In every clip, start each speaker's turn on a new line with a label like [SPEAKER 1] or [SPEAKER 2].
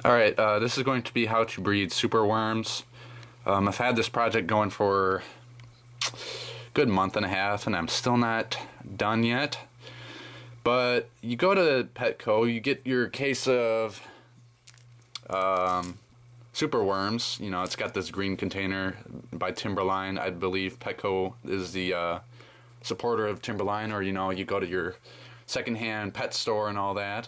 [SPEAKER 1] Alright, this is going to be how to breed superworms. I've had this project going for a good month and a half and I'm still not done yet. But you go to Petco, you get your case of superworms. You know, it's got this green container by Timberline. I believe Petco is the supporter of Timberline, or you know, you go to your secondhand pet store and all that.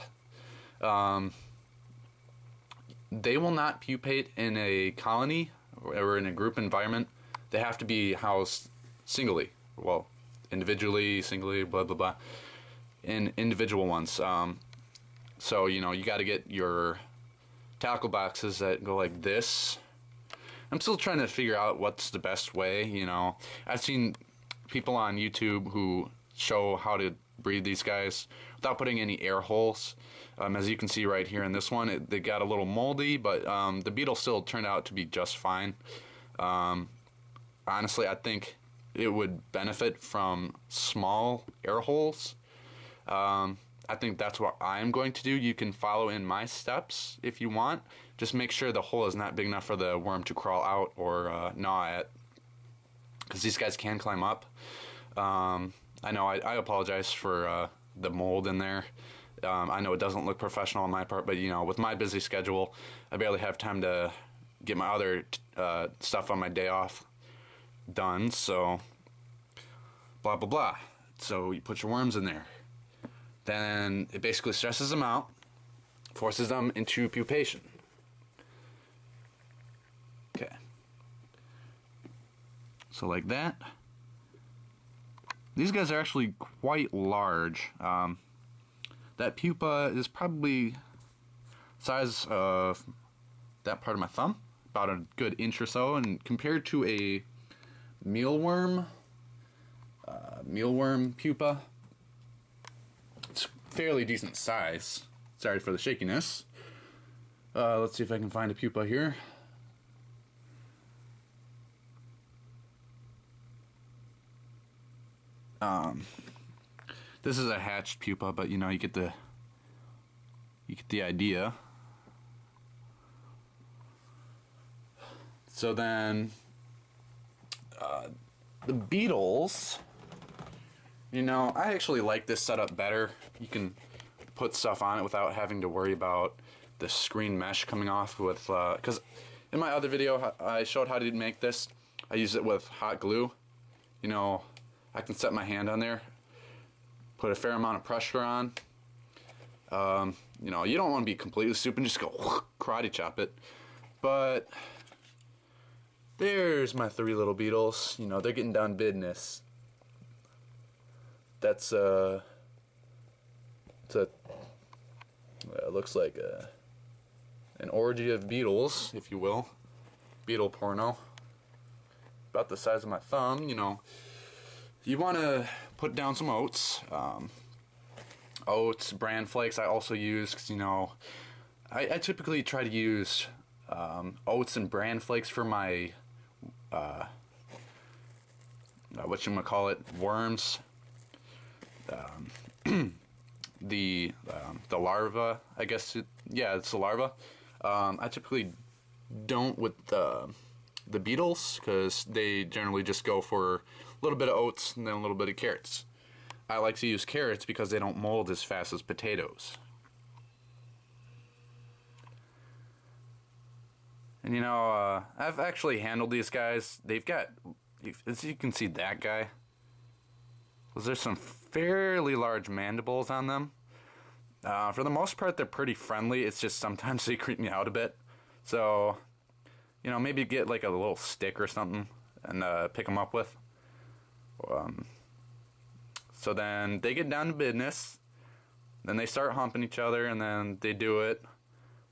[SPEAKER 1] They will not pupate in a colony or in a group environment. They have to be housed singly. Well, individually, singly, blah, blah, blah. In individual ones. So, you know, you got to get your tackle boxes that go like this. I'm still trying to figure out what's the best way, you know. I've seen people on YouTube who show how to breed these guys without putting any air holes. As you can see right here in this one, they got a little moldy, but the beetles still turned out to be just fine. Honestly, I think it would benefit from small air holes. I think that's what I'm going to do. You can follow in my steps if you want. Just make sure the hole is not big enough for the worm to crawl out or gnaw at, because these guys can climb up. I know I apologize for the mold in there. I know it doesn't look professional on my part, but you know, with my busy schedule, I barely have time to get my other stuff on my day off done, so blah blah blah. So you put your worms in there. Then it basically stresses them out, forces them into pupation. Okay. So like that. These guys are actually quite large. That pupa is probably size of that part of my thumb, about a good inch or so, and compared to a mealworm pupa, it's fairly decent size. Sorry for the shakiness. Let's see if I can find a pupa here. This is a hatched pupa, but you know, you get the idea. So then the beetles, you know, I actually like this setup better. You can put stuff on it without having to worry about the screen mesh coming off with, because in my other video I showed how to make this. I used it with hot glue. You know, I can set my hand on there, put a fair amount of pressure on. You know, you don't want to be completely stupid and just go karate chop it. But there's my 3 little beetles. You know, they're getting down business. That's it looks like an orgy of beetles, if you will. Beetle porno. About the size of my thumb, you know. You want to put down some oats. Oats, bran flakes I also use, because, you know, I typically try to use oats and bran flakes for my whatchamacallit, worms. The larva, I guess. Yeah, it's the larva. I typically don't with the beetles, because they generally just go for a little bit of oats and then a little bit of carrots. I like to use carrots because they don't mold as fast as potatoes. And you know, I've actually handled these guys. They've got, as you can see, that guy. There's some fairly large mandibles on them. For the most part, they're pretty friendly. It's just sometimes they creep me out a bit. So, you know, maybe get like a little stick or something and pick them up with. So then they get down to business. Then they start humping each other, and then they do it.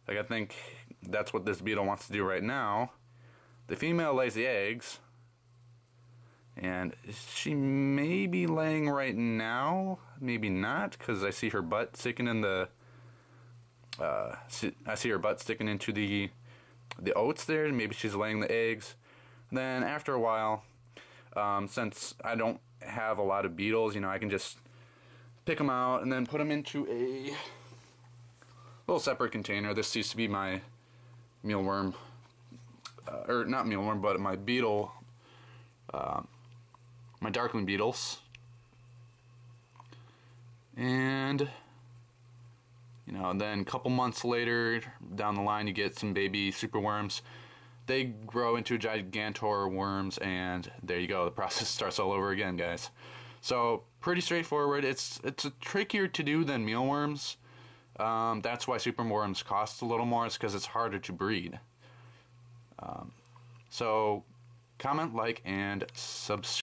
[SPEAKER 1] Like, I think that's what this beetle wants to do right now. The female lays the eggs. And she may be laying right now, maybe not, because I see her butt sticking in the. I see her butt sticking into the oats there. Maybe she's laying the eggs. Then after a while, since I don't have a lot of beetles, you know, I can just pick them out and then put them into a little separate container. This used to be my mealworm, or not mealworm, but my beetle, my darkling beetles. And you know, and then a couple months later down the line, you get some baby superworms. They grow into gigantor worms, and there you go. The process starts all over again, guys. So pretty straightforward. It's trickier to do than mealworms. That's why superworms cost a little more. It's because it's harder to breed. So comment, like, and subscribe.